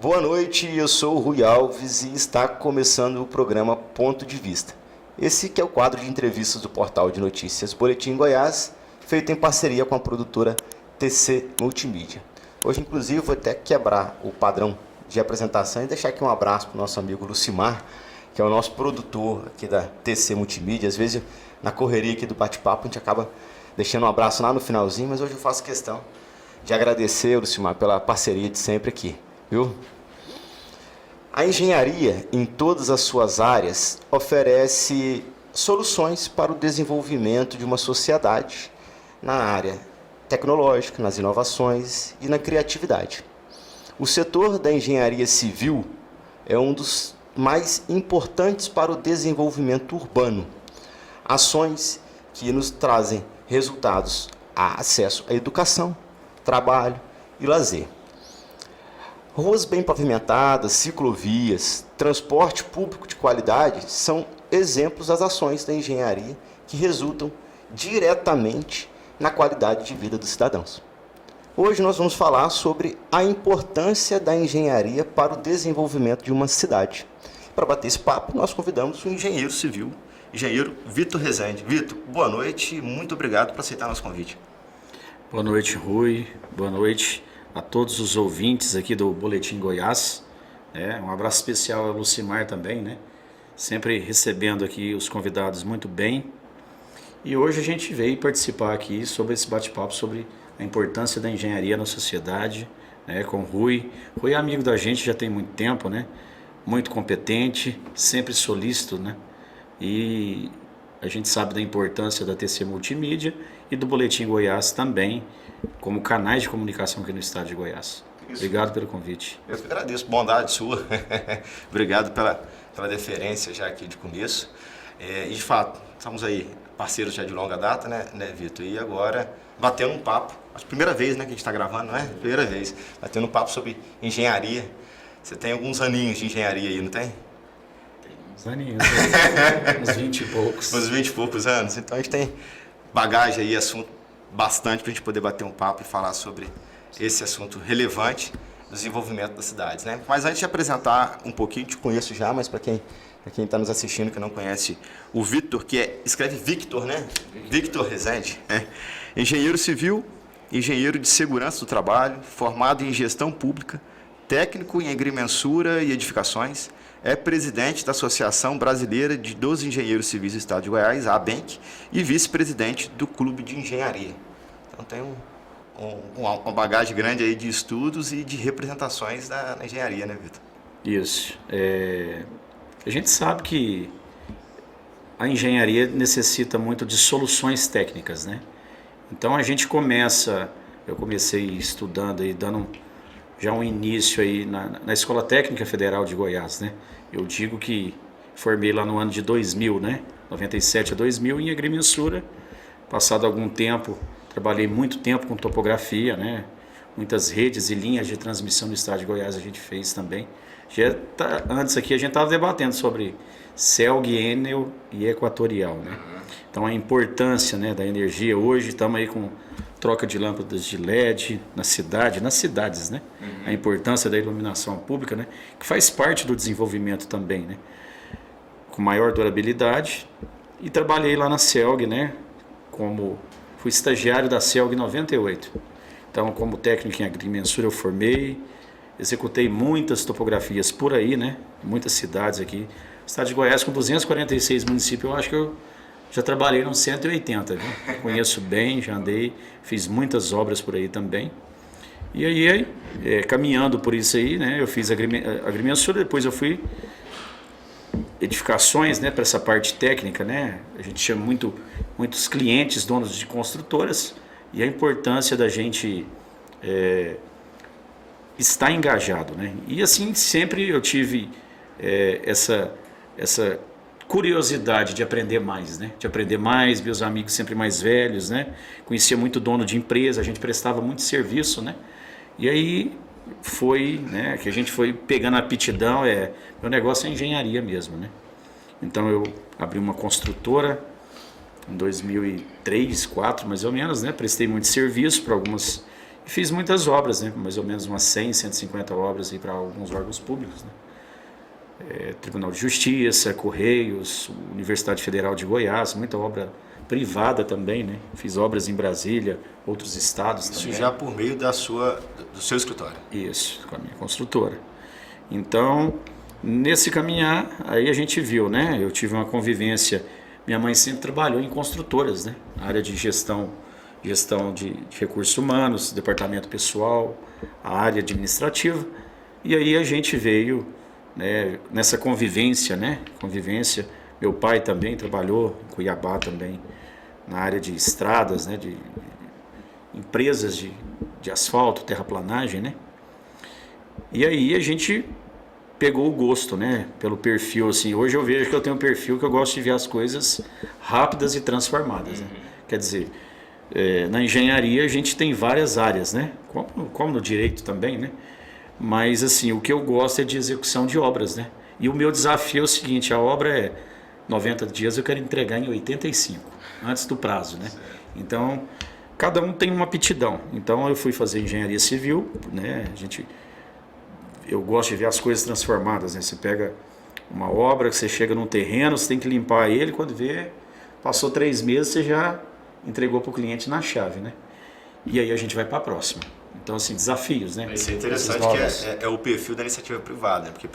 Boa noite, eu sou o Rui Alves e está começando o programa Ponto de Vista. Esse que é o quadro de entrevistas do portal de notícias Boletim Goiás, feito em parceria com a produtora TC Multimídia. Hoje, inclusive, vou até quebrar o padrão de apresentação e deixar aqui um abraço para o nosso amigo Lucimar, que é o nosso produtor aqui da TC Multimídia. Às vezes, na correria aqui do bate-papo, a gente acaba deixando um abraço lá no finalzinho, mas hoje eu faço questão de agradecer, Lucimar, pela parceria de sempre aqui, viu? A engenharia, em todas as suas áreas, oferece soluções para o desenvolvimento de uma sociedade na área tecnológica, nas inovações e na criatividade. O setor da engenharia civil é um dos mais importantes para o desenvolvimento urbano. Ações que nos trazem resultados a acesso à educação, trabalho e lazer. Ruas bem pavimentadas, ciclovias, transporte público de qualidade são exemplos das ações da engenharia que resultam diretamente na qualidade de vida dos cidadãos. Hoje nós vamos falar sobre a importância da engenharia para o desenvolvimento de uma cidade. Para bater esse papo, nós convidamos o engenheiro civil, engenheiro Vitor Rezende. Vitor, boa noite e muito obrigado por aceitar nosso convite. Boa noite, Rui. Boa noite a todos os ouvintes aqui do Boletim Goiás. Um abraço especial ao Lucimar também, né? Sempre recebendo aqui os convidados muito bem. E hoje a gente veio participar aqui sobre esse bate-papo sobre a importância da engenharia na sociedade, né? Com o Rui. Rui é amigo da gente já tem muito tempo, né? Muito competente, sempre solícito, né? E a gente sabe da importância da TC Multimídia e do Boletim Goiás também, como canais de comunicação aqui no estado de Goiás. Isso. Obrigado pelo convite. Eu que agradeço, bondade sua. Obrigado pela deferência já aqui de começo. E de fato, estamos aí parceiros já de longa data, né, Vitor? E agora, batendo um papo, acho que primeira vez, né, que a gente está gravando, não é? Primeira vez, batendo um papo sobre engenharia. Você tem alguns aninhos de engenharia aí, não tem? Uns aninhos, uns 20 e poucos. Uns 20 e poucos anos. Então a gente tem bagagem aí, assunto bastante para a gente poder bater um papo e falar sobre esse assunto relevante do desenvolvimento das cidades, né? Mas antes de apresentar um pouquinho, te conheço já, mas para quem está nos assistindo que não conhece o Vitor, escreve Victor, né? Victor Rezende, engenheiro civil, engenheiro de segurança do trabalho, formado em gestão pública, técnico em agrimensura e edificações, é presidente da Associação Brasileira dos Engenheiros Civis do Estado de Goiás, a ABENC, e vice-presidente do Clube de Engenharia. Então tem uma bagagem grande aí de estudos e de representações na engenharia, né, Vitor? Isso. A gente sabe que a engenharia necessita muito de soluções técnicas, né? Então eu comecei estudando e dando já um início aí na Escola Técnica Federal de Goiás, né? Eu digo que formei lá no ano de 2000, né? 97 a 2000 em agrimensura. Passado algum tempo, trabalhei muito tempo com topografia, né? Muitas redes e linhas de transmissão do estado de Goiás a gente fez também. Antes aqui a gente estava debatendo sobre CELG, Enel e Equatorial, né? Então a importância, né, da energia. Hoje estamos aí com troca de lâmpadas de LED nas cidades, né? A importância da iluminação pública, né? Que faz parte do desenvolvimento também, né? Com maior durabilidade. E trabalhei lá na CELG, né? Fui estagiário da CELG em 98. Então, como técnico em agrimensura, eu formei, executei muitas topografias por aí, né? Muitas cidades aqui. O estado de Goiás, com 246 municípios, eu acho que eu já trabalhei nos 180, viu? Conheço bem, já andei, fiz muitas obras por aí também. E aí, caminhando por isso aí, né? Eu fiz agrimensura, depois eu fui edificações, né? Para essa parte técnica, né? A gente chama muitos clientes, donos de construtoras, e a importância da gente estar engajado, né? E assim, sempre eu tive essa curiosidade de aprender mais, né? De aprender mais, meus amigos sempre mais velhos, né? Conhecia muito dono de empresa, a gente prestava muito serviço, né? E aí foi, né, que a gente foi pegando a aptidão, meu negócio é engenharia mesmo, né? Então eu abri uma construtora em 2003, 2004 mais ou menos, né? Prestei muito serviço para algumas Fiz muitas obras, né? Mais ou menos umas 100, 150 obras para alguns órgãos públicos, né? Tribunal de Justiça, Correios, Universidade Federal de Goiás, muita obra privada também, né? Fiz obras em Brasília, outros estados também. Isso já por meio do seu escritório? Isso, com a minha construtora. Então, nesse caminhar, aí a gente viu, né? Eu tive uma convivência, minha mãe sempre trabalhou em construtoras, né? Na área de gestão de recursos humanos, departamento pessoal, a área administrativa. E aí a gente veio, né, nessa convivência, né? Meu pai também trabalhou em Cuiabá também, na área de estradas, né? De empresas de asfalto, terraplanagem, né? E aí a gente pegou o gosto, né? Pelo perfil, assim. Hoje eu vejo que eu tenho um perfil que eu gosto de ver as coisas rápidas e transformadas, né? Quer dizer, na engenharia a gente tem várias áreas, né? Como no direito também, né? Mas assim, o que eu gosto é de execução de obras, né? E o meu desafio é o seguinte, a obra é 90 dias, eu quero entregar em 85, antes do prazo, né? Então, cada um tem uma aptidão. Então eu fui fazer engenharia civil, né? Eu gosto de ver as coisas transformadas, né? Você pega uma obra, que você chega num terreno, você tem que limpar ele, quando vê, passou 3 meses, você já entregou para o cliente na chave, né? E aí a gente vai para a próxima. Então, assim, desafios, né? Isso é interessante, que é o perfil da iniciativa privada, né? Porque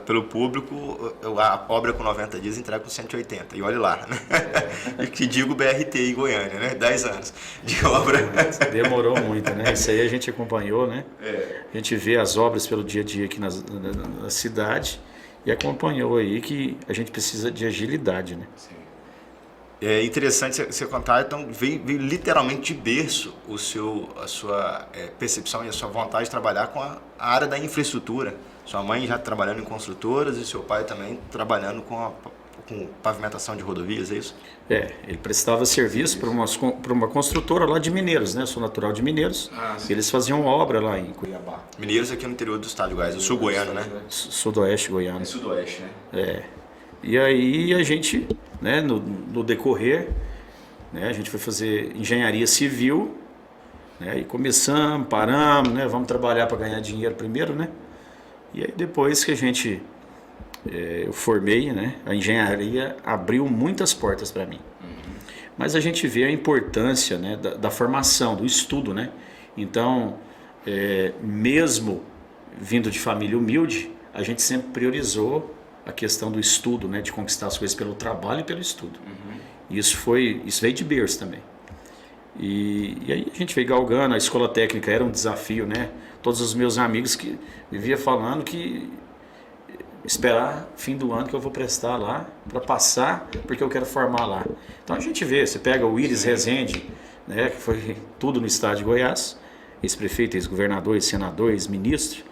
pelo público, a obra com 90 dias entrega com 180, e olha lá, né? E que digo BRT em Goiânia, né? 10 anos de obra. Demorou muito, né? Isso aí a gente acompanhou, né? A gente vê as obras pelo dia a dia aqui na cidade e acompanhou aí que a gente precisa de agilidade, né? Sim. É interessante você contar, então veio literalmente de berço a sua percepção e a sua vontade de trabalhar com a área da infraestrutura. Sua mãe já trabalhando em construtoras e seu pai também trabalhando com pavimentação de rodovias, é isso? Ele prestava serviço para uma construtora lá de Mineiros, né? Eu sou natural de Mineiros. Eles faziam obra lá em Cuiabá. Mineiros aqui no interior do estado de Goiás, o sul goiano, né? Sudoeste goiano. É sudoeste, né? E aí a gente, né, no decorrer, né, a gente foi fazer engenharia civil, né, e começamos, paramos, né, vamos trabalhar para ganhar dinheiro primeiro, né? E aí depois que eu formei, né, a engenharia abriu muitas portas para mim. Mas a gente vê a importância, né, da formação, do estudo, né? Então, mesmo vindo de família humilde, a gente sempre priorizou a questão do estudo, né, de conquistar as coisas pelo trabalho e pelo estudo. Isso veio de berço também. E aí a gente veio galgando, a escola técnica era um desafio, né? Todos os meus amigos que vivia falando que esperar fim do ano que eu vou prestar lá para passar, porque eu quero formar lá. Então a gente vê, você pega o Iris Rezende, né, que foi tudo no estado de Goiás, ex-prefeito, ex-governador, ex-senador, ex-ministro.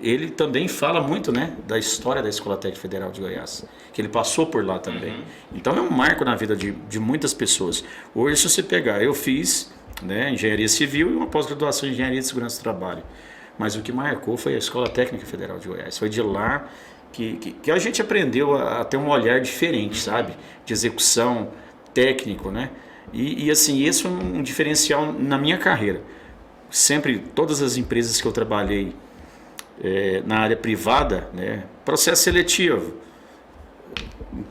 Ele também fala muito, né, da história da Escola Técnica Federal de Goiás, que ele passou por lá também. Então é um marco na vida de muitas pessoas. Hoje, se você pegar, eu fiz, né, engenharia civil e uma pós-graduação em engenharia de segurança do trabalho. Mas o que marcou foi a Escola Técnica Federal de Goiás. Foi de lá que a gente aprendeu a ter um olhar diferente, sabe? De execução, técnico, né? E assim, esse foi um diferencial na minha carreira. Sempre, todas as empresas que eu trabalhei, na área privada, né, processo seletivo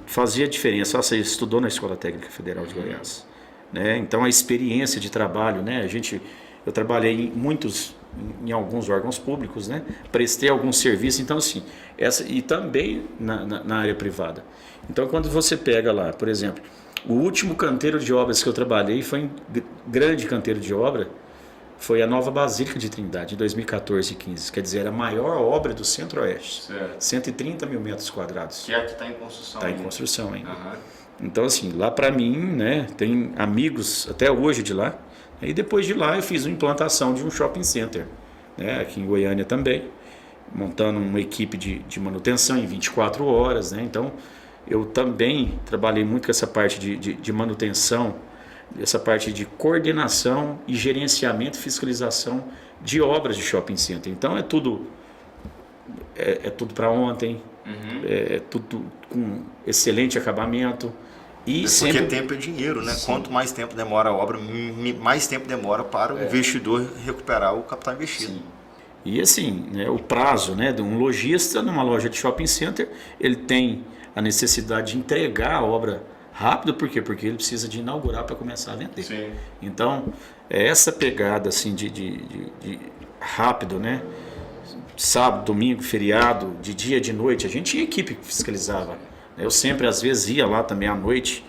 fazia diferença. Você estudou na Escola Técnica Federal de Goiás, né? Então a experiência de trabalho, né? Eu trabalhei em alguns órgãos públicos, né? Prestei alguns serviços, então assim, e também na área privada. Então quando você pega lá, por exemplo, o último canteiro de obras que eu trabalhei foi um grande canteiro de obra. Foi a nova Basílica de Trindade, em 2014 e 15. Quer dizer, era a maior obra do Centro-Oeste. 130 mil metros quadrados. Que é a que está em construção. Está em construção ainda. Então, assim, lá para mim, né, tem amigos até hoje de lá. E depois de lá eu fiz uma implantação de um shopping center, né, aqui em Goiânia também, montando uma equipe de manutenção em 24 horas. Né? Então, eu também trabalhei muito com essa parte de manutenção, essa parte de coordenação e gerenciamento e fiscalização de obras de shopping center. Então é tudo para ontem, é tudo com excelente acabamento, E porque sempre... tempo é dinheiro, né? Sim. Quanto mais tempo demora a obra, mais tempo demora para o investidor recuperar o capital investido. Sim. E assim, né, o prazo, né, de um lojista numa loja de shopping center, ele tem a necessidade de entregar a obra rápido, por quê? Porque ele precisa de inaugurar para começar a vender. Sim. Então, essa pegada assim de rápido, né? Sábado, domingo, feriado, de dia, de noite, a gente tinha equipe que fiscalizava. Eu sempre, às vezes, ia lá também à noite,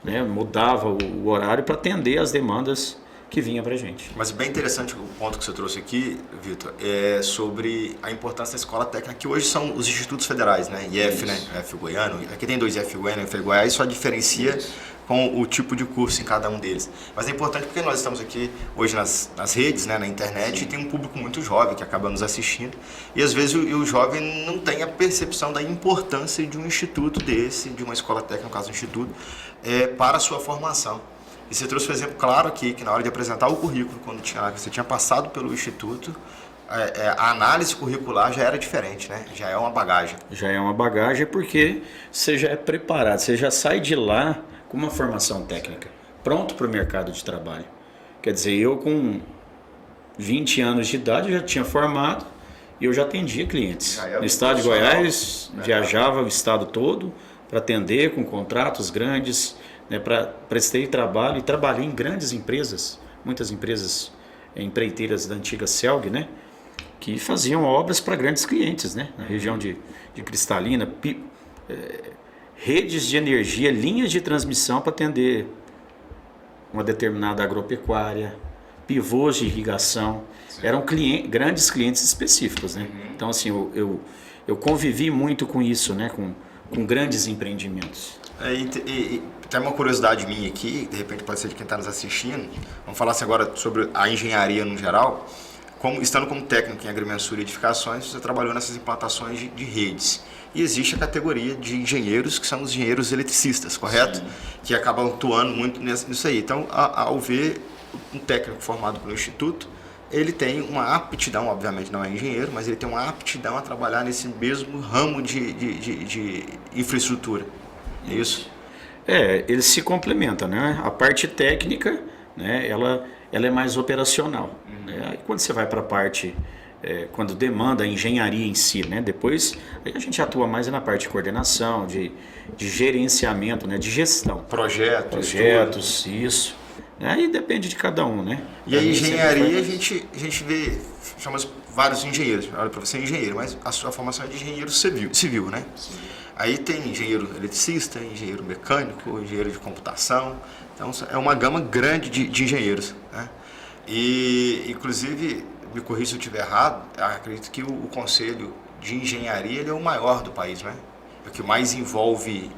né, mudava o horário para atender as demandas que vinha para a gente. Mas bem interessante o ponto que você trouxe aqui, Vitor, é sobre a importância da escola técnica, que hoje são os institutos federais, né? IF, né? IF Goiano, aqui tem 2 IF Goiano e IF Goiás, só diferencia com o tipo de curso em cada um deles. Mas é importante porque nós estamos aqui hoje nas redes, né, na internet, e tem um público muito jovem que acaba nos assistindo, e às vezes o jovem não tem a percepção da importância de um instituto desse, de uma escola técnica, no caso do instituto, para a sua formação. E você trouxe um exemplo claro aqui, que na hora de apresentar o currículo, quando você tinha passado pelo instituto, a análise curricular já era diferente, né? Já é uma bagagem. Já é uma bagagem porque você já é preparado, você já sai de lá com uma formação técnica, pronto para o mercado de trabalho. Quer dizer, eu com 20 anos de idade já tinha formado e eu já atendia clientes. No estado de Goiás, viajava o estado todo para atender com contratos grandes, né, prestei trabalho e trabalhei em grandes empresas, muitas empresas empreiteiras da antiga Celg, né, que faziam obras para grandes clientes, né, na região de Cristalina, redes de energia, linhas de transmissão para atender uma determinada agropecuária, pivôs de irrigação. Sim. Eram grandes clientes específicos, né? Então, assim, eu convivi muito com isso, né, com grandes empreendimentos. Tem uma curiosidade minha aqui, de repente pode ser de quem está nos assistindo. Vamos falar assim agora sobre a engenharia no geral. Estando como técnico em agrimensura e edificações, você trabalhou nessas implantações de redes. E existe a categoria de engenheiros, que são os engenheiros eletricistas, correto? Sim. Que acabam atuando muito nisso aí. Então, ao ver um técnico formado pelo Instituto, ele tem uma aptidão, obviamente não é engenheiro, mas ele tem uma aptidão a trabalhar nesse mesmo ramo de infraestrutura. É isso? Eles se complementam, né? A parte técnica, né, ela é mais operacional. Né? Aí quando você vai para a parte, quando demanda a engenharia em si, né? Depois aí a gente atua mais na parte de coordenação, de gerenciamento, né? De gestão. Projetos, isso. Aí depende de cada um, né? E a engenharia a gente vê, chamamos vários engenheiros. Olha, para você é engenheiro, mas a sua formação é de engenheiro civil, né? Sim. Aí tem engenheiro eletricista, engenheiro mecânico, engenheiro de computação. Então é uma gama grande de engenheiros, né? E inclusive, me corrija se eu estiver errado, eu acredito que o Conselho de Engenharia ele é o maior do país, né? É o que mais envolve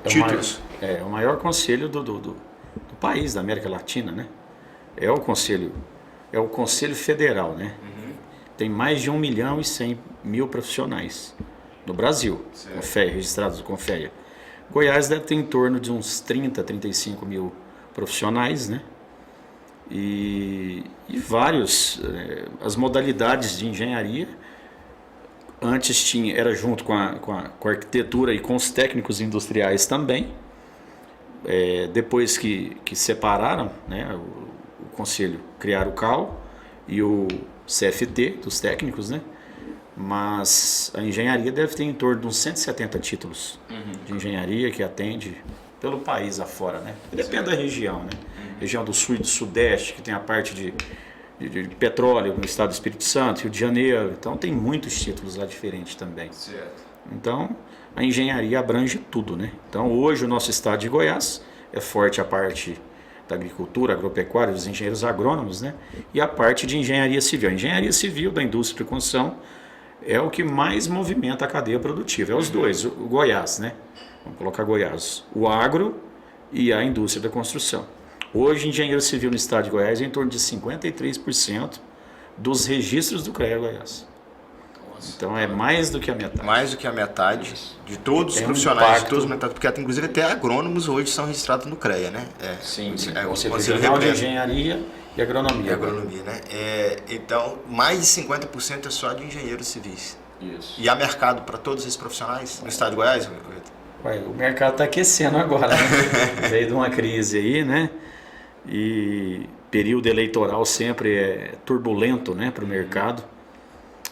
títulos. O maior conselho do país, da América Latina, né? É o Conselho Federal, né? Uhum. Tem mais de 1.100.000 profissionais no Brasil, registrados do Confeia. Goiás deve ter em torno de uns 35 mil profissionais, né? E vários, as modalidades de engenharia, antes era junto com a arquitetura e com os técnicos industriais também. Depois que separaram, né, o Conselho criaram o CAL e o CFT, dos técnicos, né? Mas a engenharia deve ter em torno de uns 170 títulos de engenharia que atende pelo país afora, né? Depende da região, né? Região do Sul e do Sudeste, que tem a parte de petróleo no estado do Espírito Santo, Rio de Janeiro. Então tem muitos títulos lá diferentes também. Certo. Então a engenharia abrange tudo, né? Então hoje o nosso estado de Goiás é forte a parte da agricultura, agropecuária, dos engenheiros agrônomos, né? E a parte de engenharia civil. A engenharia civil da indústria e construção é o que mais movimenta a cadeia produtiva. É os dois, o Goiás, né? Vamos colocar Goiás. O agro e a indústria da construção. Hoje, engenheiro civil no estado de Goiás é em torno de 53% dos registros do CREA Goiás. Então é mais do que a metade. Mais do que a metade de todos os profissionais, de todos os metades, porque inclusive até agrônomos hoje são registrados no CREA, né? Sim, o Conselho Regional de Engenharia e Agronomia. Né? Então, mais de 50% é só de engenheiros civis. Isso. E há mercado para todos esses profissionais no estado de Goiás? Ué, o mercado está aquecendo agora, né? Veio de uma crise aí, né? E período eleitoral sempre é turbulento, né, para o mercado,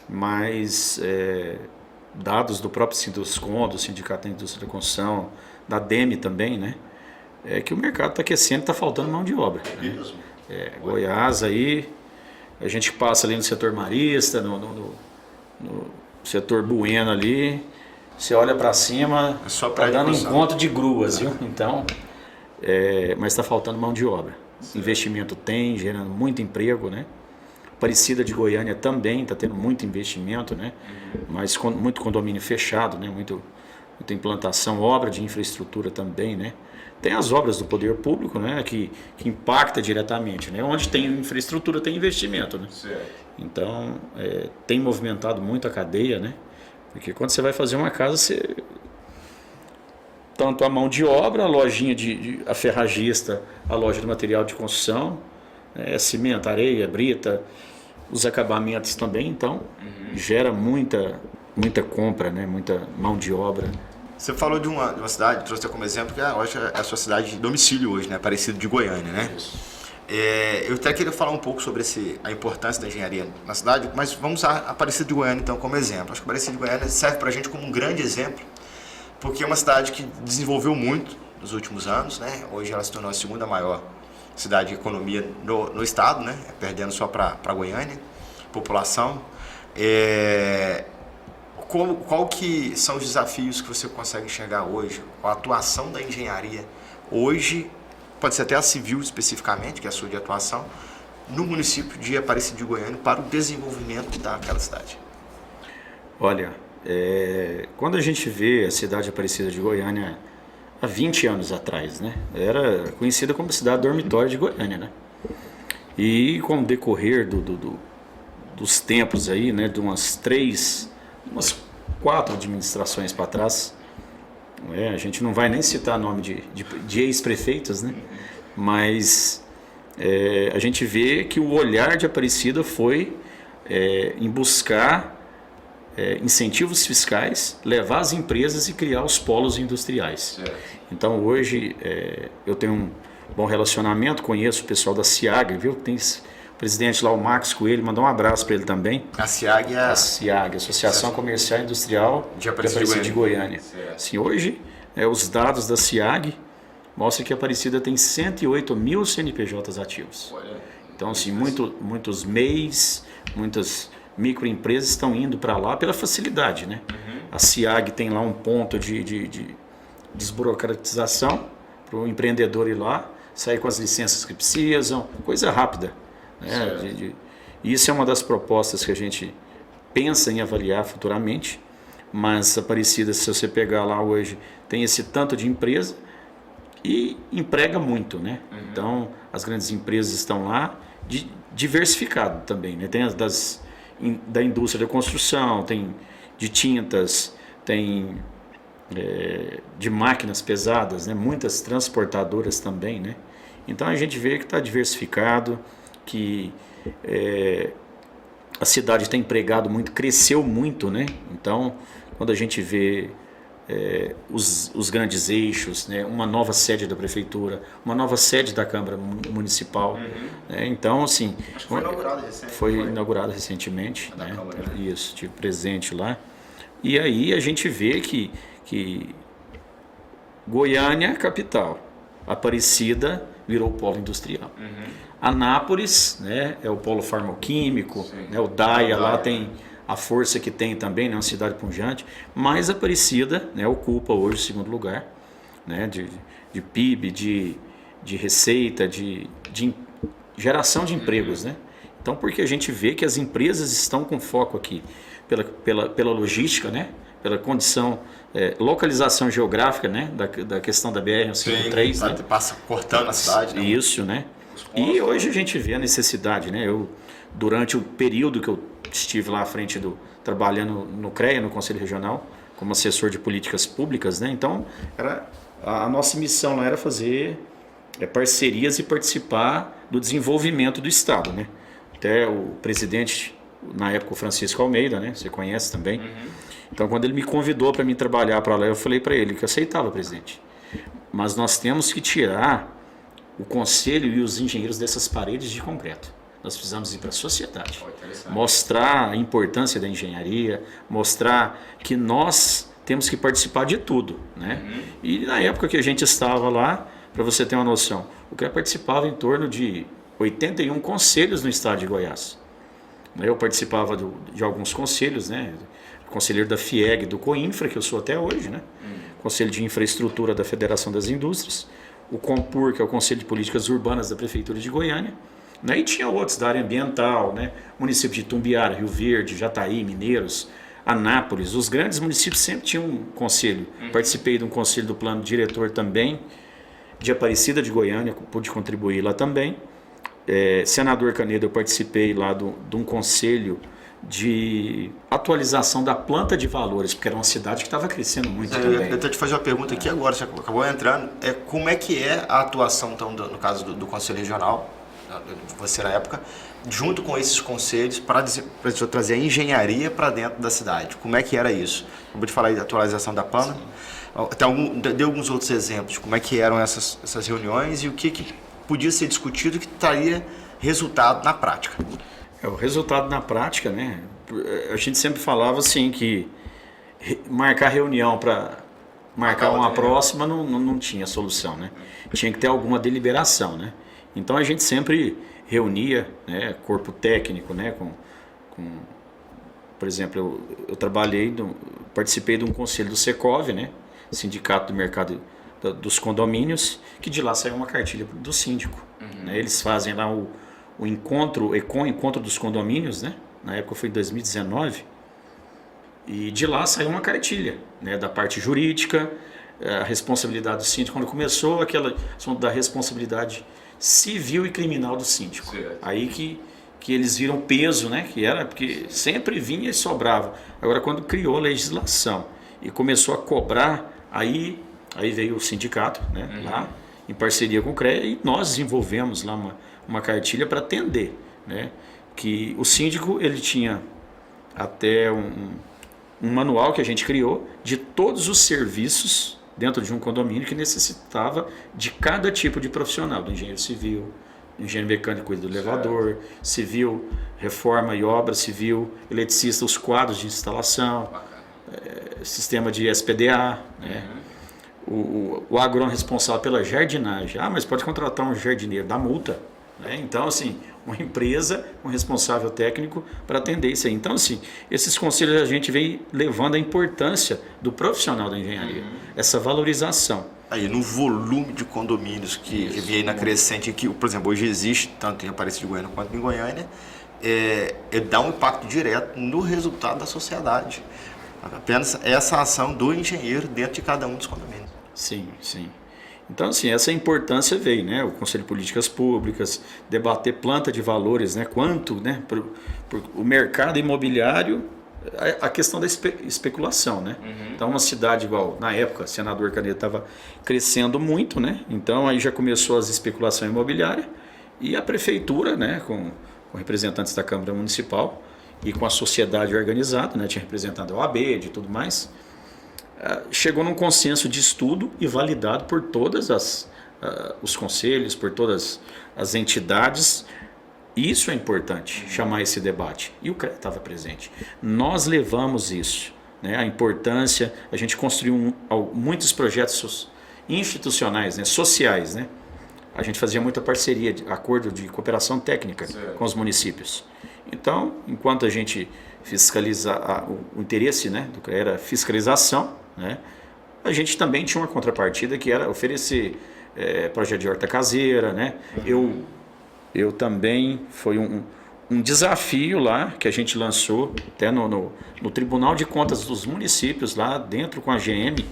mas dados do próprio Sinduscon, do Sindicato da Indústria da Construção, da DEME também, né, é que o mercado está aquecendo e está faltando mão de obra. Né? Goiás aí, a gente passa ali no setor marista, no setor Bueno ali, você olha para cima, está dando encontro de gruas, viu? Então, mas está faltando mão de obra. Certo. Investimento tem, gerando muito emprego, né? Aparecida de Goiânia também está tendo muito investimento, né? Mas muito condomínio fechado, né? Muita implantação, obra de infraestrutura também, né? Tem as obras do poder público, né? Que impacta diretamente, né? Onde tem infraestrutura tem investimento, né? Certo. Então tem movimentado muito a cadeia, né? Porque quando você vai fazer uma casa, você tanto a mão de obra, a lojinha a ferragista, a loja de material de construção, cimento, areia, brita, os acabamentos também, então gera muita compra, né? Muita mão de obra. Você falou de uma cidade, trouxe como exemplo, que hoje é a sua cidade de domicílio hoje, né? Aparecido de Goiânia, né? Eu até queria falar um pouco sobre a importância da engenharia na cidade, mas vamos usar Aparecida de Goiânia então como exemplo. Acho que Aparecida de Goiânia serve para a gente como um grande exemplo, porque é uma cidade que desenvolveu muito nos últimos anos, né? Hoje ela se tornou a segunda maior cidade de economia no estado, né? Perdendo só para Goiânia, população. Qual que são os desafios que você consegue enxergar hoje? A atuação da engenharia hoje, pode ser até a civil especificamente, que é a sua de atuação, no município de Aparecida de Goiânia para o desenvolvimento daquela cidade. Olha, quando a gente vê a cidade de Aparecida de Goiânia há 20 anos atrás, né, era conhecida como cidade dormitório de Goiânia, né? E com o decorrer dos tempos aí, né, de umas 4 administrações para trás, a gente não vai nem citar nome de ex-prefeitos, né? Mas a gente vê que o olhar de Aparecida foi em buscar incentivos fiscais, levar as empresas e criar os polos industriais. Certo. Então hoje eu tenho um bom relacionamento, conheço o pessoal da SIAG, viu? Tem o presidente lá, o Max Coelho, mandar um abraço para ele também. A SIAG é a SIAG, Associação Comercial e Industrial de Aparecida de Goiânia. Sim, hoje os dados da SIAG mostram que a Aparecida tem 108 mil CNPJs ativos. Então, assim, muitos MEIs, muitas microempresas estão indo para lá pela facilidade, né? A SIAG tem lá um ponto de desburocratização para o empreendedor ir lá, sair com as licenças que precisam, coisa rápida. Né? Isso é uma das propostas que a gente pensa em avaliar futuramente, mas Aparecida, se você pegar lá hoje, tem esse tanto de empresa e emprega muito, né? Então, as grandes empresas estão lá, diversificado também, né? Tem da indústria da construção, tem de tintas, tem de máquinas pesadas, né? Muitas transportadoras também, né? Então a gente vê que está diversificado, que a cidade está empregado muito, cresceu muito, né? Então quando a gente vê os grandes eixos, né? Uma nova sede da prefeitura, uma nova sede da Câmara Municipal, né? Então assim, acho que foi inaugurado recentemente. Foi inaugurado recentemente, né? Câmara, né? Isso, tive presente lá. E aí a gente vê que Goiânia, capital, Aparecida virou polo industrial. Anápolis, né, é o polo farmacêutico, né, o DAIA lá tem a força que tem também, né, uma cidade pujante, mas Aparecida, né, ocupa hoje o segundo lugar, né, de PIB, de receita, de geração de empregos, né? Então, porque a gente vê que as empresas estão com foco aqui pela logística, né? Pela condição, localização geográfica, né? Da questão da BR-153, né? Passa cortando a cidade. Né? Isso, né? E hoje a gente vê a necessidade, né? Durante o período que eu estive lá à frente trabalhando no CREA, no Conselho Regional, como assessor de políticas públicas, né? Então, a nossa missão lá era fazer parcerias e participar do desenvolvimento do Estado, né? Até o presidente na época o Francisco Almeida, né? Você conhece também. Então, quando ele me convidou para me trabalhar para lá, eu falei para ele que eu aceitava, presidente. Mas nós temos que tirar o conselho e os engenheiros dessas paredes de concreto. Nós precisamos ir para a sociedade, mostrar a importância da engenharia, mostrar que nós temos que participar de tudo, né? E na época que a gente estava lá, para você ter uma noção, o CREA participava em torno de 81 conselhos no estado de Goiás. Eu participava de alguns conselhos, né? Conselheiro da FIEG, do COINFRA, que eu sou até hoje, né? Conselho de Infraestrutura da Federação das Indústrias, o COMPUR, que é o Conselho de Políticas Urbanas da Prefeitura de Goiânia, né? E tinha outros da área ambiental, né? Município de Tumbiara, Rio Verde, Jataí, Mineiros, Anápolis. Os grandes municípios sempre tinham um conselho. Participei de um conselho do plano diretor também, de Aparecida de Goiânia, pude contribuir lá também. Senador Canedo, eu participei lá de um conselho de atualização da planta de valores, porque era uma cidade que estava crescendo muito também. Eu até te fazer uma pergunta aqui agora, você acabou entrando. Como é que é a atuação, então, no caso do Conselho Regional, você na época, junto com esses conselhos, para trazer a engenharia para dentro da cidade? Como é que era isso? Acabou de falar aí da atualização da planta. Deu alguns outros exemplos, como é que eram essas reuniões e o que podia ser discutido que traria resultado na prática. O resultado na prática, né? A gente sempre falava assim que marcar reunião para marcar uma próxima não tinha solução, né? Tinha que ter alguma deliberação, né? Então a gente sempre reunia, né, corpo técnico, né, por exemplo, eu participei de um conselho do Secov, né, Sindicato do Mercado dos Condomínios, que de lá saiu uma cartilha do síndico. Né? Eles fazem lá o encontro dos condomínios, né? Na época foi em 2019, e de lá saiu uma cartilha, né, da parte jurídica, a responsabilidade do síndico, quando começou aquela da responsabilidade civil e criminal do síndico. Certo. Aí que eles viram peso, né, que era, porque sempre vinha e sobrava. Agora, quando criou a legislação e começou a cobrar, aí veio o sindicato, né, lá, em parceria com o CREA, e nós desenvolvemos lá uma cartilha para atender, né, que o síndico ele tinha até um manual que a gente criou de todos os serviços dentro de um condomínio que necessitava de cada tipo de profissional, do engenheiro civil, do engenheiro mecânico do elevador, civil, reforma e obra civil, eletricista, os quadros de instalação, sistema de SPDA, né? O agrônomo responsável pela jardinagem. Mas pode contratar um jardineiro, dá multa. Né? Então, assim, uma empresa, um responsável técnico para atender isso aí. Então, assim, esses conselhos a gente vem levando a importância do profissional da engenharia, essa valorização. Aí, no volume de condomínios que vem na crescente, que, por exemplo, hoje existe, tanto em Aparecida de Goiânia quanto em Goiânia, dá um impacto direto no resultado da sociedade. Apenas essa ação do engenheiro dentro de cada um dos condomínios. Sim, sim. Então, assim, essa importância veio, né? O Conselho de Políticas Públicas, debater planta de valores, né? Quanto, né? O mercado imobiliário, a questão da especulação, né? Então, uma cidade igual, na época, Senador Canedo estava crescendo muito, né? Então, aí já começou as especulações imobiliárias e a prefeitura, né? Com representantes da Câmara Municipal e com a sociedade organizada, né? Tinha representante da OAB, de tudo mais, chegou num consenso de estudo e validado por todas os conselhos, por todas as entidades. Isso é importante, chamar esse debate. E o CREA estava presente. Nós levamos isso, né? A importância, a gente construiu muitos projetos institucionais, né? Sociais, né? A gente fazia muita parceria, acordo de cooperação técnica com os municípios. Então, enquanto a gente fiscaliza, o interesse, né, do CREA era fiscalização, né, a gente também tinha uma contrapartida que era oferecer projeto de horta caseira, né? Eu também, foi um desafio lá que a gente lançou até no Tribunal de Contas dos Municípios, lá dentro com a GM,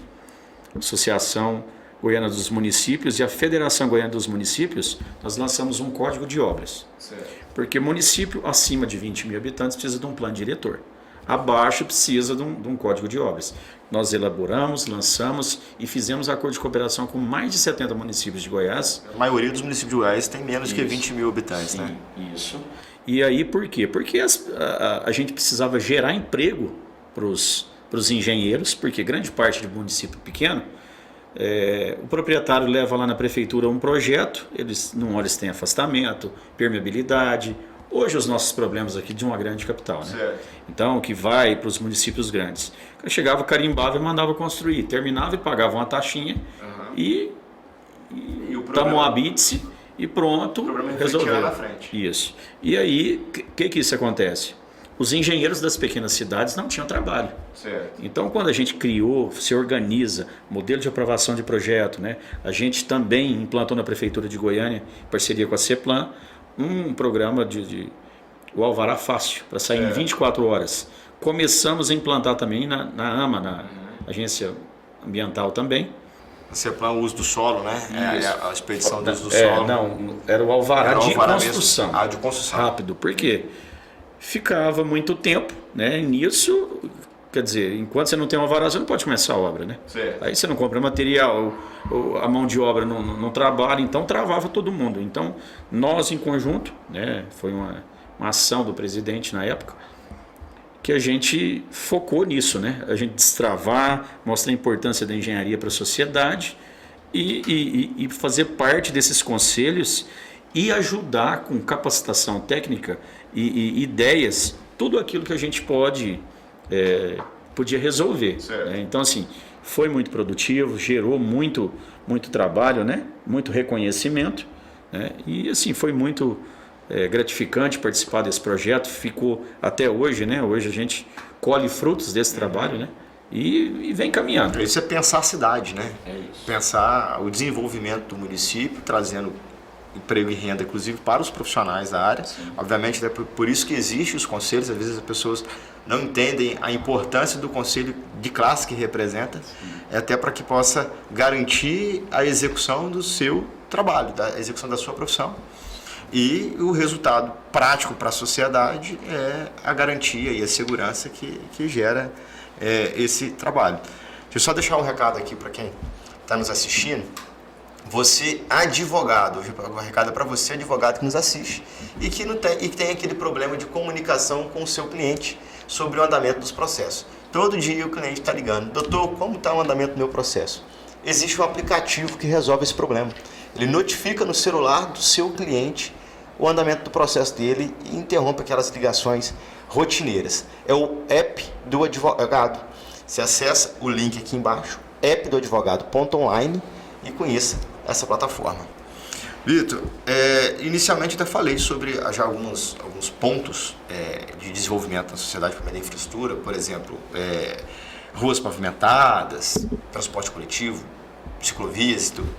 Associação Goiana dos Municípios, e a Federação Goiana dos Municípios. Nós lançamos um código de obras. Certo. Porque município acima de 20 mil habitantes precisa de um plano diretor. abaixo precisa de um código de obras. Nós elaboramos, lançamos e fizemos acordo de cooperação com mais de 70 municípios de Goiás. A maioria dos municípios de Goiás tem menos que 20 mil habitantes, Sim, né? Isso. E aí por quê? Porque a gente precisava gerar emprego para os engenheiros, porque grande parte de município pequeno, o proprietário leva lá na prefeitura um projeto, num hora eles têm afastamento, permeabilidade. Hoje os nossos problemas aqui de uma grande capital, né? Certo. Então, que vai para os municípios grandes. Eu chegava, carimbava e mandava construir. Terminava e pagava uma taxinha e o tomou a bítse e pronto, o problema resolveu. na frente. Isso. E aí, o que isso acontece? Os engenheiros das pequenas cidades não tinham trabalho. Certo. Então, quando a gente criou, se organiza, modelo de aprovação de projeto, né? A gente também implantou na Prefeitura de Goiânia, em parceria com a CEPLAN, um programa o Alvará Fácil, para sair em 24 horas. Começamos a implantar também na AMA, na Agência Ambiental também. Você para o uso do solo, né? A expedição do uso do É, solo. não, era o Alvará de construção. Ah, de construção. Rápido, por quê? Ficava muito tempo, né? Nisso, quer dizer, enquanto você não tem um alvará, você não pode começar a obra, né? Certo. Aí você não compra material, a mão de obra não trabalha, então travava todo mundo. Então, nós em conjunto, né? Foi uma ação do presidente na época, que a gente focou nisso, né? A gente destravar, mostrar a importância da engenharia para a sociedade e fazer parte desses conselhos e ajudar com capacitação técnica e ideias, tudo aquilo que a gente podia resolver. Né? Então, assim, foi muito produtivo, gerou muito trabalho, né? Muito reconhecimento, né? E, assim, foi muito gratificante participar desse projeto, ficou até hoje, né? Hoje a gente colhe frutos desse trabalho, né? E vem caminhando. Isso é pensar a cidade, né? É isso. Pensar o desenvolvimento do município, trazendo emprego e renda, inclusive, para os profissionais da área. Sim. Obviamente, é por isso que existem os conselhos. Às vezes as pessoas não entendem a importância do conselho de classe que representa. Sim. É até para que possa garantir a execução do seu trabalho, a execução da sua profissão. E o resultado prático para a sociedade é a garantia e a segurança que gera esse trabalho. Deixa eu só deixar um recado aqui para quem está nos assistindo. Você, advogado, o recado é para você, advogado que nos assiste e que tem aquele problema de comunicação com o seu cliente sobre o andamento dos processos. Todo dia o cliente está ligando: doutor, como está o andamento do meu processo? Existe um aplicativo que resolve esse problema. Ele notifica no celular do seu cliente o andamento do processo dele e interrompe aquelas ligações rotineiras. É o app do advogado. Você acessa o link aqui embaixo, appdoadvogado.online, e conheça essa plataforma. Vitor, inicialmente até falei sobre já alguns pontos de desenvolvimento na sociedade por meio da infraestrutura, por exemplo, ruas pavimentadas, transporte coletivo, ciclovias e tudo.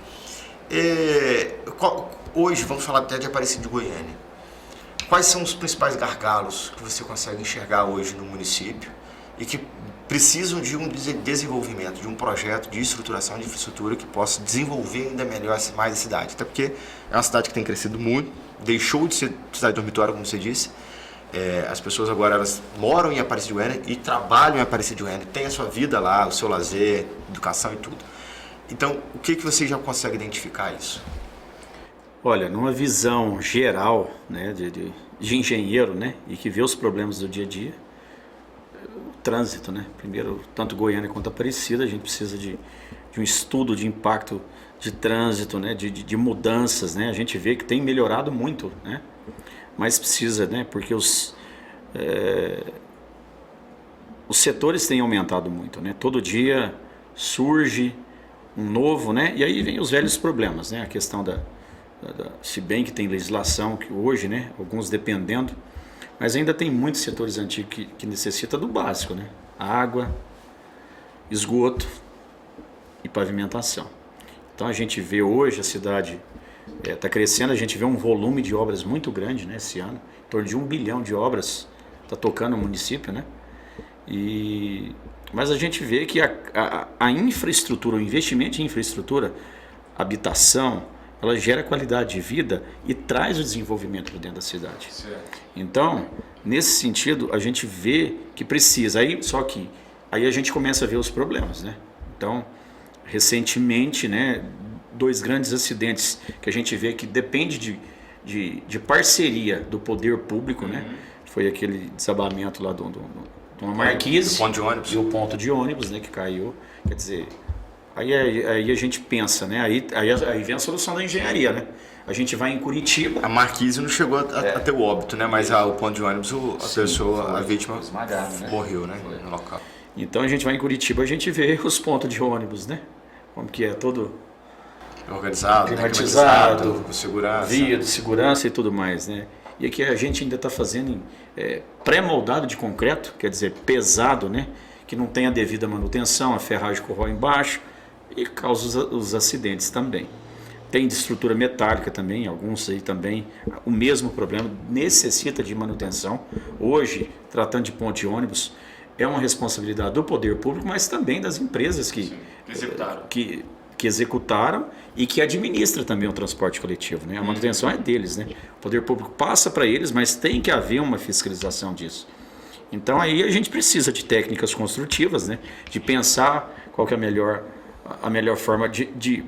Hoje, vamos falar até de Aparecida de Goiânia. Quais são os principais gargalos que você consegue enxergar hoje no município e que precisam de um desenvolvimento, de um projeto de estruturação de infraestrutura que possa desenvolver ainda melhor mais a cidade? Até porque é uma cidade que tem crescido muito, deixou de ser cidade dormitória, como você disse. As pessoas agora elas moram em Aparecida de Goiânia e trabalham em Aparecida de Goiânia, têm a sua vida lá, o seu lazer, educação e tudo. Então, o que você já consegue identificar isso? Olha, numa visão geral, né, de engenheiro, né, e que vê os problemas do dia a dia, o trânsito, né? Primeiro, tanto Goiânia quanto Aparecida, a gente precisa de um estudo de impacto de trânsito, né, de mudanças, né? A gente vê que tem melhorado muito, né? Mas precisa, né? Porque os setores têm aumentado muito, né? Todo dia surge um novo, né? E aí vem os velhos problemas, né? A questão se bem que tem legislação que hoje, né? Alguns dependendo, mas ainda tem muitos setores antigos que necessitam do básico, né? Água, esgoto e pavimentação. Então a gente vê hoje a cidade está crescendo, a gente vê um volume de obras muito grande, né? Esse ano, em torno de 1 bilhão de obras está tocando o município, né? Mas a gente vê que a infraestrutura, o investimento em infraestrutura, habitação, ela gera qualidade de vida e traz o desenvolvimento para dentro da cidade. Certo. Então, nesse sentido, a gente vê que precisa. Só que aí a gente começa a ver os problemas, né? Então, recentemente, né, 2 grandes acidentes que a gente vê que depende de parceria do poder público, né? Foi aquele desabamento lá de uma marquise, do ponto de ônibus. E o ponto de ônibus, né, que caiu. Quer dizer, aí a gente pensa, né? Aí vem a solução da engenharia, né? A gente vai em Curitiba. A marquise não chegou a ter o óbito, né? Mas o ponto de ônibus, a vítima esmagada, né? Morreu, né? No local. Então a gente vai em Curitiba, a gente vê os pontos de ônibus, né? Como que é todo organizado, climatizado, com segurança. Vidro, segurança e tudo mais, né? E aqui a gente ainda está fazendo pré-moldado de concreto, quer dizer, pesado, né? Que não tem a devida manutenção, a ferragem corrói embaixo e causa os acidentes também. Tem de estrutura metálica também, alguns aí também, o mesmo problema, necessita de manutenção. Hoje, tratando de ponte de ônibus, é uma responsabilidade do poder público, mas também das empresas que executaram e que administram também o transporte coletivo, né? A manutenção é deles, né? O poder público passa para eles, mas tem que haver uma fiscalização disso. Então aí a gente precisa de técnicas construtivas, né? De pensar qual que é a melhor forma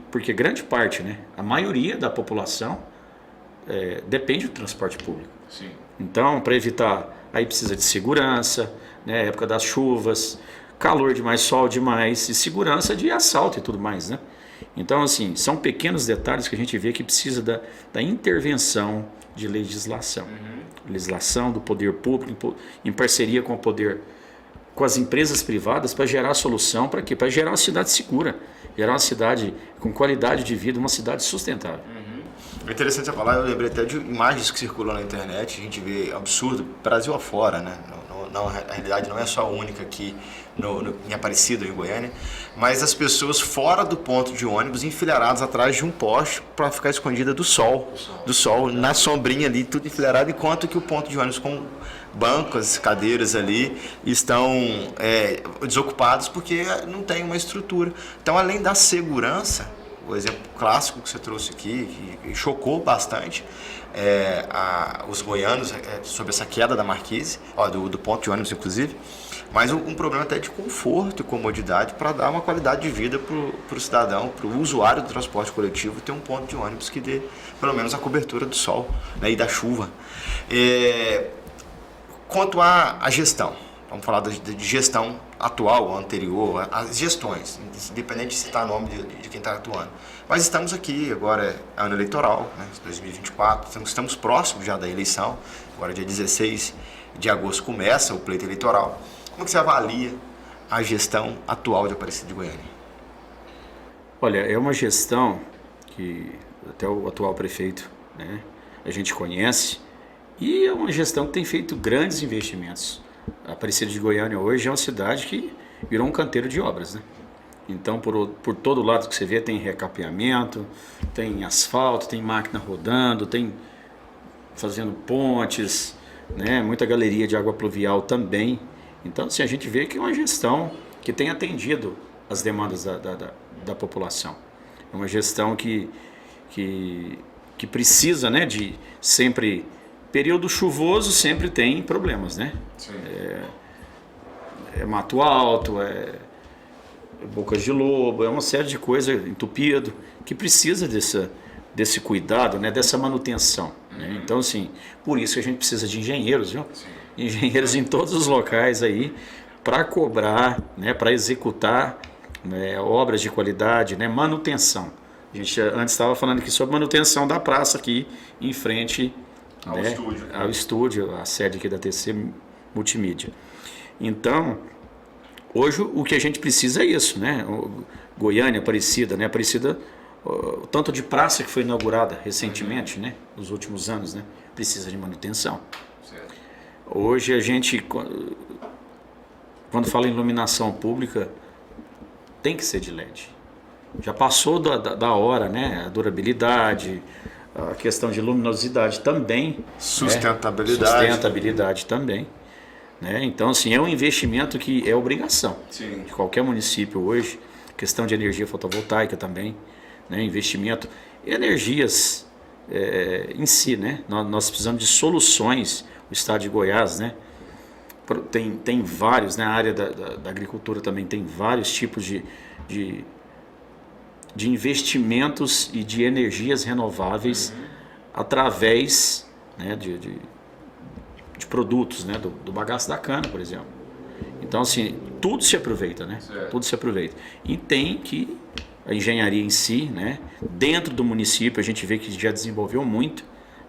porque grande parte, né? A maioria da população depende do transporte público. Sim. Então, para evitar, aí precisa de segurança, né? Época das chuvas, calor demais, sol demais e segurança de assalto e tudo mais, né? Então, assim, são pequenos detalhes que a gente vê que precisa da intervenção de legislação. Legislação do poder público em parceria com as empresas privadas para gerar solução para quê? Para gerar uma cidade segura, gerar uma cidade com qualidade de vida, uma cidade sustentável. É interessante você falar, eu lembrei até de imagens que circulam na internet, a gente vê absurdo, Brasil afora, né? Não, a realidade não é só única aqui em Aparecida, em Goiânia, mas as pessoas fora do ponto de ônibus, enfileiradas atrás de um poste para ficar escondida do sol, na sombrinha ali, tudo enfileirado, enquanto que o ponto de ônibus com bancos, cadeiras ali estão desocupados porque não tem uma estrutura. Então, além da segurança, o exemplo clássico que você trouxe aqui, que chocou bastante os goianos sobre essa queda da marquise, do ponto de ônibus inclusive, mas um problema até de conforto e comodidade para dar uma qualidade de vida para o cidadão, para o usuário do transporte coletivo, ter um ponto de ônibus que dê pelo menos a cobertura do sol, né, e da chuva. Quanto à gestão, vamos falar de gestão atual ou anterior, as gestões, independente de citar o nome de quem está atuando. Mas estamos aqui, agora é ano eleitoral, né, 2024, estamos próximos já da eleição, agora dia 16 de agosto começa o pleito eleitoral. Como que você avalia a gestão atual de Aparecida de Goiânia? Olha, é uma gestão que até o atual prefeito, né, a gente conhece, e é uma gestão que tem feito grandes investimentos. A Aparecida de Goiânia hoje é uma cidade que virou um canteiro de obras, né? Então, por todo lado que você vê, tem recapeamento, tem asfalto, tem máquina rodando, tem fazendo pontes, né? Muita galeria de água pluvial também. Então, assim, a gente vê que é uma gestão que tem atendido as demandas da população. É uma gestão que precisa, né, de sempre... Período chuvoso sempre tem problemas, né? Sim. É mato alto, bocas de lobo, é uma série de coisas, entupido, que precisa desse cuidado, né? Dessa manutenção. Né? Então, assim, por isso que a gente precisa de engenheiros, viu? Sim. Engenheiros em todos os locais aí, para cobrar, né? Para executar, né? Obras de qualidade, né? Manutenção. A gente antes estava falando aqui sobre manutenção da praça aqui em frente ao estúdio, a sede aqui da TC Multimídia. Então, hoje o que a gente precisa é isso, né? Goiânia, Aparecida, né? Aparecida, o tanto de praça que foi inaugurada recentemente, né? Nos últimos anos, né? Precisa de manutenção. Certo. Hoje a gente, quando fala em iluminação pública, tem que ser de LED. Já passou da hora, né? A durabilidade, a questão de luminosidade também. Sustentabilidade. Sustentabilidade também. Né? Então, assim, é um investimento que é obrigação. Sim. De qualquer município hoje. Questão de energia fotovoltaica também. Né? Investimento. energias em si, né? Nós precisamos de soluções. O estado de Goiás, né? Tem vários, né? A área da agricultura também tem vários tipos de investimentos e de energias renováveis através, né, de produtos, né, do bagaço da cana, por exemplo. Então, assim, tudo se aproveita, né? Certo. Tudo se aproveita. E tem que a engenharia em si, né, dentro do município, a gente vê que já desenvolveu muito,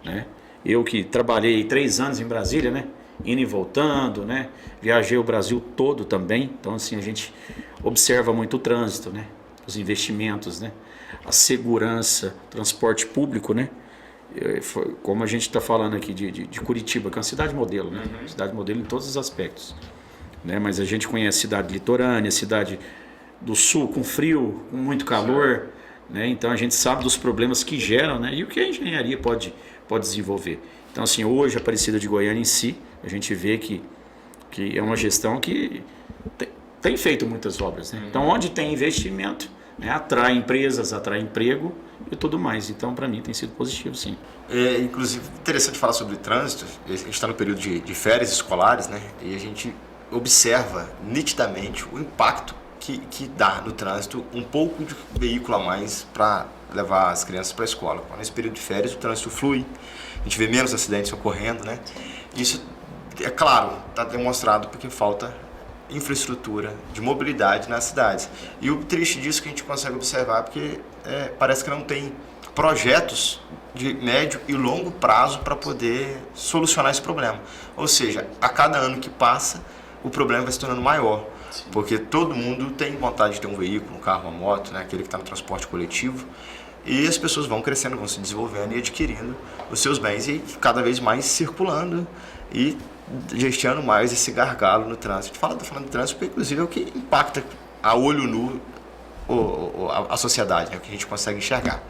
né? Eu que trabalhei 3 anos em Brasília, né, indo e voltando, né, viajei o Brasil todo também. Então, assim, a gente observa muito o trânsito, né, os investimentos, né, a segurança, transporte público, né. Como a gente está falando aqui de Curitiba, que é uma cidade modelo, né? Cidade modelo em todos os aspectos, né? Mas a gente conhece cidade litorânea, cidade do sul com frio, com muito calor, né? Então a gente sabe dos problemas que geram, né? E o que a engenharia pode desenvolver. Então, assim, hoje a Aparecida de Goiânia em si, a gente vê que é uma gestão que tem feito muitas obras, né? Então, onde tem investimento, né, atrai empresas, atrai emprego e tudo mais. Então, para mim, tem sido positivo, sim. Inclusive, interessante falar sobre trânsito. A gente está no período de férias escolares, né? E a gente observa nitidamente o impacto que dá no trânsito um pouco de veículo a mais para levar as crianças para a escola. Nesse período de férias, o trânsito flui, a gente vê menos acidentes ocorrendo, né? Isso, é claro, está demonstrado porque falta infraestrutura de mobilidade nas cidades. E o triste disso que a gente consegue observar porque parece que não tem projetos de médio e longo prazo para poder solucionar esse problema. Ou seja, a cada ano que passa, o problema vai se tornando maior. Sim. Porque todo mundo tem vontade de ter um veículo, um carro, uma moto, né? Aquele que está no transporte coletivo. E as pessoas vão crescendo, vão se desenvolvendo e adquirindo os seus bens e cada vez mais circulando e gestando mais esse gargalo no trânsito. Estou falando do trânsito porque, inclusive, é o que impacta a olho nu a sociedade, né? O que a gente consegue enxergar.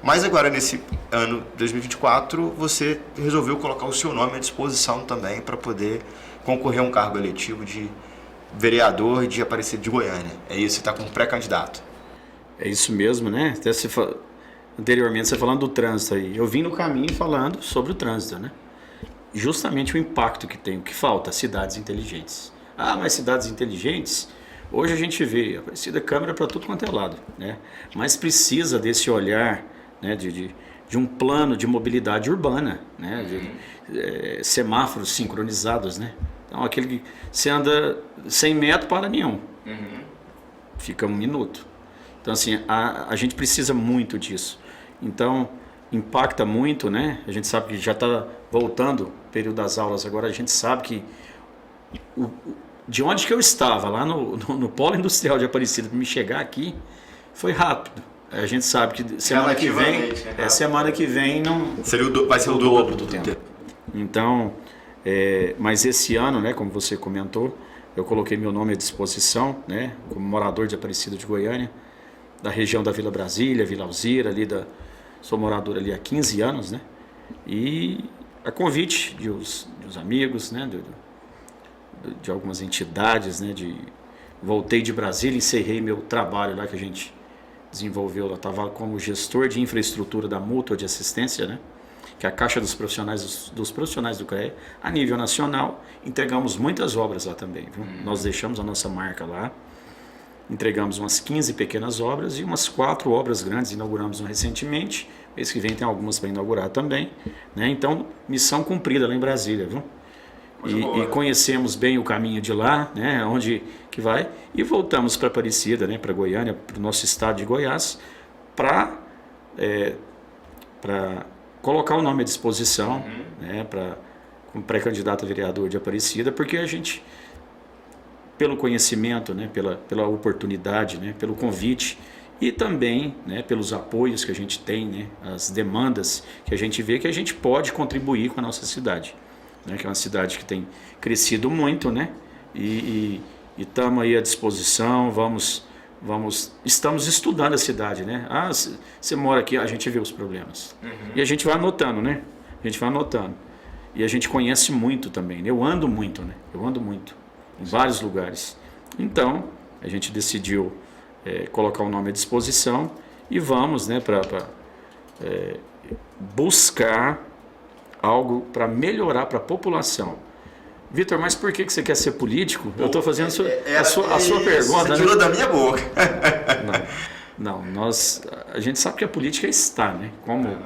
Mas agora, nesse ano 2024, você resolveu colocar o seu nome à disposição também para poder concorrer a um cargo eletivo de vereador de Aparecida de Goiânia. É isso, você está como pré-candidato. É isso mesmo, né? Até anteriormente, você falando do trânsito aí. Eu vim no caminho falando sobre o trânsito, né? Justamente o impacto que tem, o que falta, cidades inteligentes. Ah, mas cidades inteligentes, hoje a gente vê Aparecida câmera para tudo quanto é lado, né? Mas precisa desse olhar, né, de um plano de mobilidade urbana, né? Semáforos sincronizados, né? Então, aquele que você anda 100 metros para nenhum, fica 1 minuto. Então, assim, a gente precisa muito disso. Então, impacta muito, né? A gente sabe que já está voltando o período das aulas agora, a gente sabe que de onde que eu estava, lá no polo industrial de Aparecida, para me chegar aqui, foi rápido. A gente sabe que semana que vem, semana que vem não vai ser o dobro do tempo. Então, mas esse ano, né, como você comentou, eu coloquei meu nome à disposição, né, como morador de Aparecida de Goiânia, da região da Vila Brasília, Vila Alzira, sou morador ali há 15 anos, né, e a convite de os amigos, né, de algumas entidades, né, voltei de Brasília, encerrei meu trabalho lá que a gente desenvolveu, eu estava como gestor de infraestrutura da Mútua de Assistência, né, que é a Caixa dos Profissionais do CREA, a nível nacional. Entregamos muitas obras lá também, viu? Nós deixamos a nossa marca lá, entregamos umas 15 pequenas obras e umas 4 obras grandes, inauguramos recentemente, mês que vem tem algumas para inaugurar também, né? Então, missão cumprida lá em Brasília, viu? E conhecemos bem o caminho de lá, né? Onde que vai, e voltamos para Aparecida, né? Para Goiânia, para o nosso estado de Goiás, para colocar o nome à disposição, né, como pré-candidato a vereador de Aparecida, porque a gente, pelo conhecimento, né, pela oportunidade, né, pelo convite e também, né, pelos apoios que a gente tem, né, as demandas que a gente vê, que a gente pode contribuir com a nossa cidade, né, que é uma cidade que tem crescido muito, né, e estamos aí à disposição, estamos estudando a cidade, né? Ah, você mora aqui, a gente vê os problemas. E a gente vai anotando, né? A gente vai anotando. E a gente conhece muito também, né? Eu ando muito, né? Eu ando muito, em vários lugares. Então, a gente decidiu colocar o nome à disposição e vamos, né, para buscar algo para melhorar para a população. Vitor, mas por que você quer ser político? Eu estou fazendo a sua pergunta. Você tirou da minha boca. Não, a gente sabe que a política está, né? Como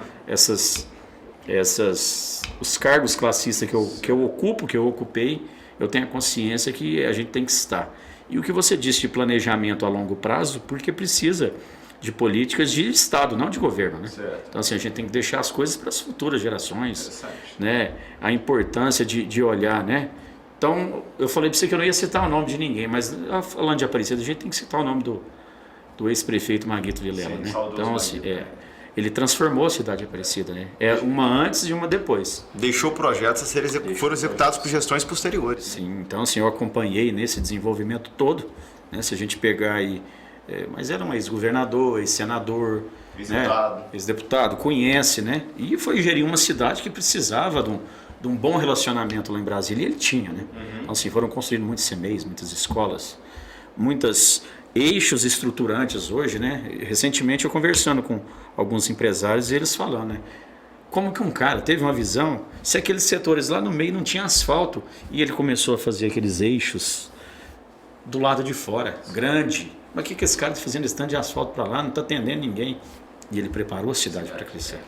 os cargos classistas que eu ocupo, que eu ocupei, eu tenho a consciência que a gente tem que estar. E o que você disse de planejamento a longo prazo, porque precisa de políticas de Estado, não de governo, né? Certo. Então, assim, a gente tem que deixar as coisas para as futuras gerações, né? A importância de olhar, né? Então, eu falei para você que eu não ia citar o nome de ninguém, mas falando de Aparecida, a gente tem que citar o nome do ex-prefeito Maguito Vilela, né? Então, assim, ele transformou a cidade de Aparecida, né? É uma antes e uma depois. Deixou projetos a serem foram executados por gestões posteriores. Sim, então, assim, eu acompanhei nesse desenvolvimento todo, né? Se a gente pegar aí, mas era um ex-governador, ex-senador, Ex-deputado. né? Ex-deputado, conhece, né? E foi gerir uma cidade que precisava de um bom relacionamento lá em Brasília, e ele tinha, né? Então, assim, foram construídos muitos CMEs, muitas escolas, muitos eixos estruturantes hoje, né? Recentemente eu conversando com alguns empresários e eles falando, né? Como que um cara teve uma visão, se aqueles setores lá no meio não tinha asfalto, e ele começou a fazer aqueles eixos do lado de fora, grande. Mas o que esse cara está fazendo esse tanto de asfalto para lá, não está atendendo ninguém? E ele preparou a cidade para crescer.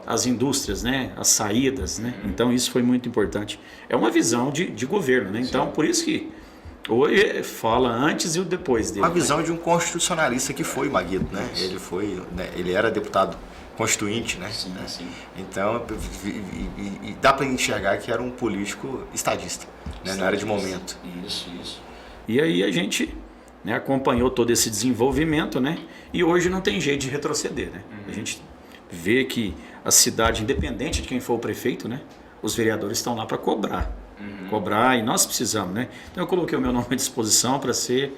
As indústrias, né? As saídas, né? Então isso foi muito importante. É uma visão de governo, né? Então por isso que hoje fala antes e o depois dele. Uma visão de um constitucionalista que foi o Maguito, né? Ele foi, né? Ele era deputado constituinte, né? Sim, sim. Então, e dá para enxergar que era um político estadista, né? Não era de momento. Isso. E aí a gente, né, acompanhou todo esse desenvolvimento, né? E hoje não tem jeito de retroceder, né? A gente vê que a cidade, independente de quem for o prefeito, né? Os vereadores estão lá para cobrar. Cobrar, e nós precisamos, né? Então eu coloquei o meu nome à disposição para ser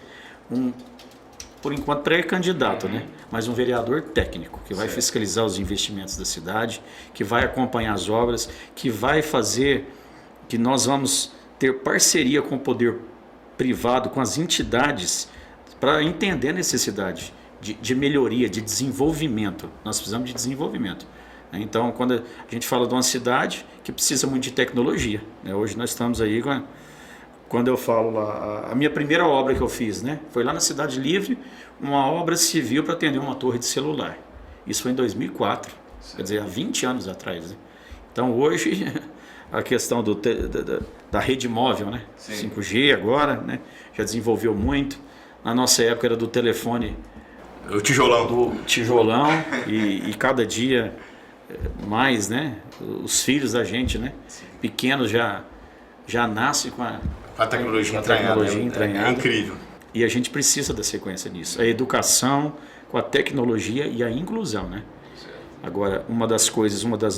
por enquanto, pré-candidato, né? Mas um vereador técnico, que vai fiscalizar os investimentos da cidade, que vai acompanhar as obras, que vai fazer, que nós vamos ter parceria com o poder privado, com as entidades, para entender a necessidade de melhoria, de desenvolvimento. Nós precisamos de desenvolvimento. Então, quando a gente fala de uma cidade que precisa muito de tecnologia, né? Hoje nós estamos aí quando eu falo lá, a minha primeira obra que eu fiz, né, foi lá na Cidade Livre, uma obra civil para atender uma torre de celular. Isso foi em 2004, quer dizer, há 20 anos atrás, né? Então, hoje, a questão da rede móvel, né, 5G agora, né, já desenvolveu muito. Na nossa época era do telefone... O tijolão. Do tijolão, e cada dia mais, né, os filhos da gente, né, pequenos já nascem com a tecnologia entranhada. É incrível. E a gente precisa da sequência nisso. A educação com a tecnologia e a inclusão, né? Agora, uma das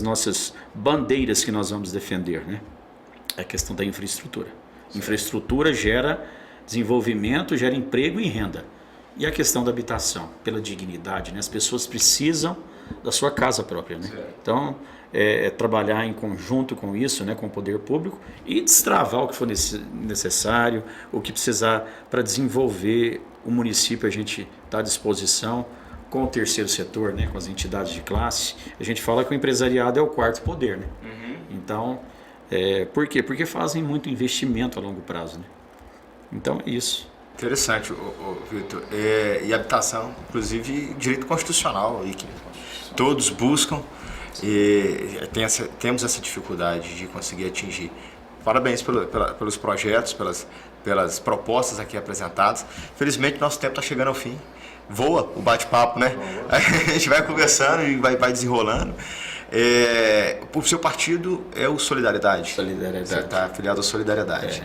nossas bandeiras que nós vamos defender, né? É a questão da infraestrutura. Infraestrutura gera desenvolvimento, gera emprego e renda. E a questão da habitação, pela dignidade, né? As pessoas precisam da sua casa própria, né? Então, trabalhar em conjunto com isso, né, com o poder público, e destravar o que for necessário, o que precisar para desenvolver o município. A gente está à disposição com o terceiro setor, né, com as entidades de classe. A gente fala que o empresariado é o quarto poder, né? Então, por quê? Porque fazem muito investimento a longo prazo, né? Então é isso. Interessante, Vitor. E habitação, inclusive direito constitucional, aí que todos buscam. E temos essa dificuldade de conseguir atingir. Parabéns pelos projetos, pelas propostas aqui apresentadas. Felizmente, nosso tempo está chegando ao fim. Voa o bate-papo, né? A gente vai conversando e vai desenrolando. O seu partido é o Solidariedade. Solidariedade. Você está afiliado à Solidariedade.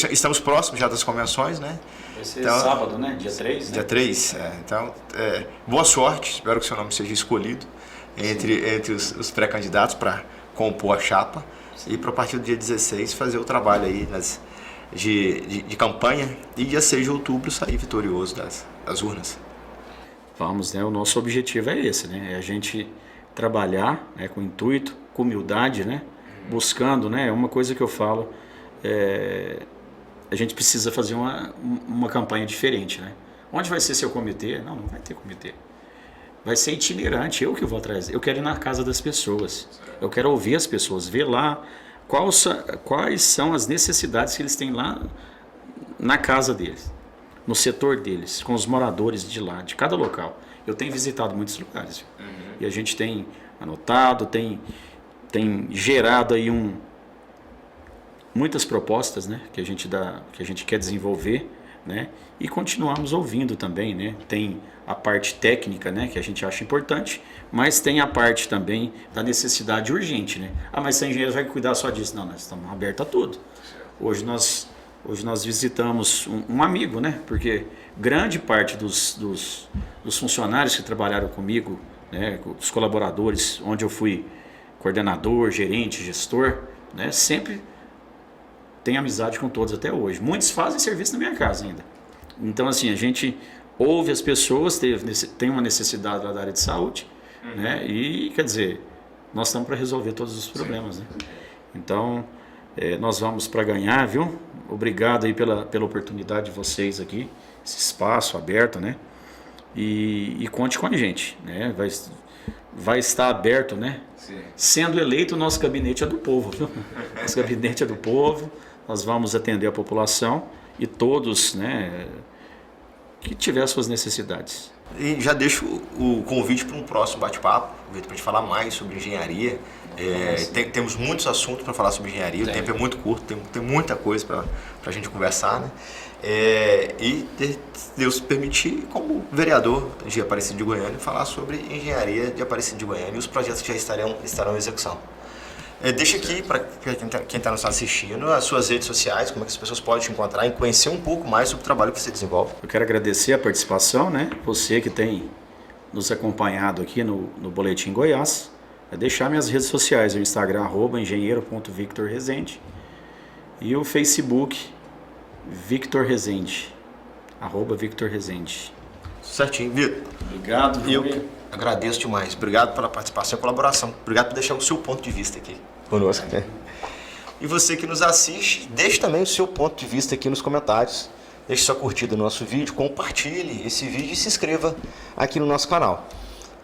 Estamos próximos já das convenções, né? Vai ser sábado, né? Dia 3. Né? Dia 3. Então, boa sorte. Espero que o seu nome seja escolhido entre os pré-candidatos para compor a chapa. Sim. E para a partir do dia 16 fazer o trabalho aí de campanha e dia 6 de outubro sair vitorioso das urnas. Vamos, né? O nosso objetivo é esse, né? É a gente trabalhar, né, com intuito, com humildade, né? Buscando, né? Uma coisa que eu falo, a gente precisa fazer uma campanha diferente, né? Onde vai ser seu comitê? Não vai ter comitê. vai ser itinerante, eu que vou atrás. Eu quero ir na casa das pessoas, eu quero ouvir as pessoas, ver lá quais são as necessidades que eles têm lá na casa deles, no setor deles, com os moradores de lá, de cada local. Eu tenho visitado muitos lugares, e a gente tem anotado, tem gerado aí muitas propostas, né, que a gente quer desenvolver, né, e continuamos ouvindo também, né. Tem a parte técnica, né, que a gente acha importante, mas tem a parte também da necessidade urgente, né. Mas se a engenheiro vai cuidar só disso? Não, nós estamos abertos a tudo. Hoje nós visitamos um amigo, né, porque grande parte dos funcionários que trabalharam comigo, né, os colaboradores, onde eu fui coordenador, gerente, gestor, né, sempre tenho amizade com todos até hoje. Muitos fazem serviço na minha casa ainda. Então, assim, a gente ouve as pessoas, tem uma necessidade lá da área de saúde, né, e, quer dizer, nós estamos para resolver todos os problemas, né. Então, nós vamos para ganhar, viu? Obrigado aí pela oportunidade de vocês aqui, esse espaço aberto, né, e conte com a gente, né, vai estar aberto, né? Sim. Sendo eleito, o nosso gabinete é do povo, viu? Nosso gabinete é do povo, nós vamos atender a população e todos, né, que tiver as suas necessidades. E já deixo o convite para um próximo bate-papo, para a gente falar mais sobre engenharia. Temos muitos assuntos para falar sobre engenharia, o tempo é muito curto, tem muita coisa para a gente conversar, né? E Deus permitir, como vereador de Aparecida de Goiânia, falar sobre engenharia de Aparecida de Goiânia e os projetos que já estarão em execução. Deixa aqui para quem está nos assistindo as suas redes sociais, como é que as pessoas podem te encontrar e conhecer um pouco mais sobre o trabalho que você desenvolve. Eu quero agradecer a participação, né? Você que tem nos acompanhado aqui no Boletim Goiás. Deixar minhas redes sociais, o Instagram @engenheiro.victorrezende e o Facebook Victor Rezende, @Victor Rezende. Certinho, Vitor. Obrigado, eu agradeço demais. Obrigado pela participação e colaboração. Obrigado por deixar o seu ponto de vista aqui conosco. E você que nos assiste, deixe também o seu ponto de vista aqui nos comentários. Deixe sua curtida no nosso vídeo, compartilhe esse vídeo e se inscreva aqui no nosso canal.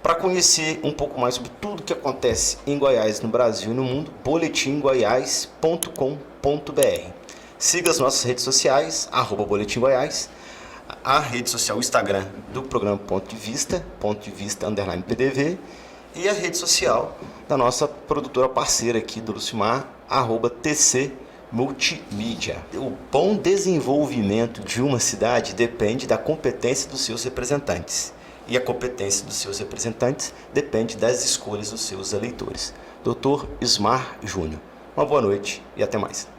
Para conhecer um pouco mais sobre tudo que acontece em Goiás, no Brasil e no mundo, boletimgoiás.com.br. Siga as nossas redes sociais, @Boletim Goiás, a rede social, o Instagram do programa Ponto de Vista _PDV, e a rede social da nossa produtora parceira aqui do Lucimar, @TC Multimídia. O bom desenvolvimento de uma cidade depende da competência dos seus representantes. E a competência dos seus representantes depende das escolhas dos seus eleitores. Dr. Ismar Júnior. Uma boa noite e até mais.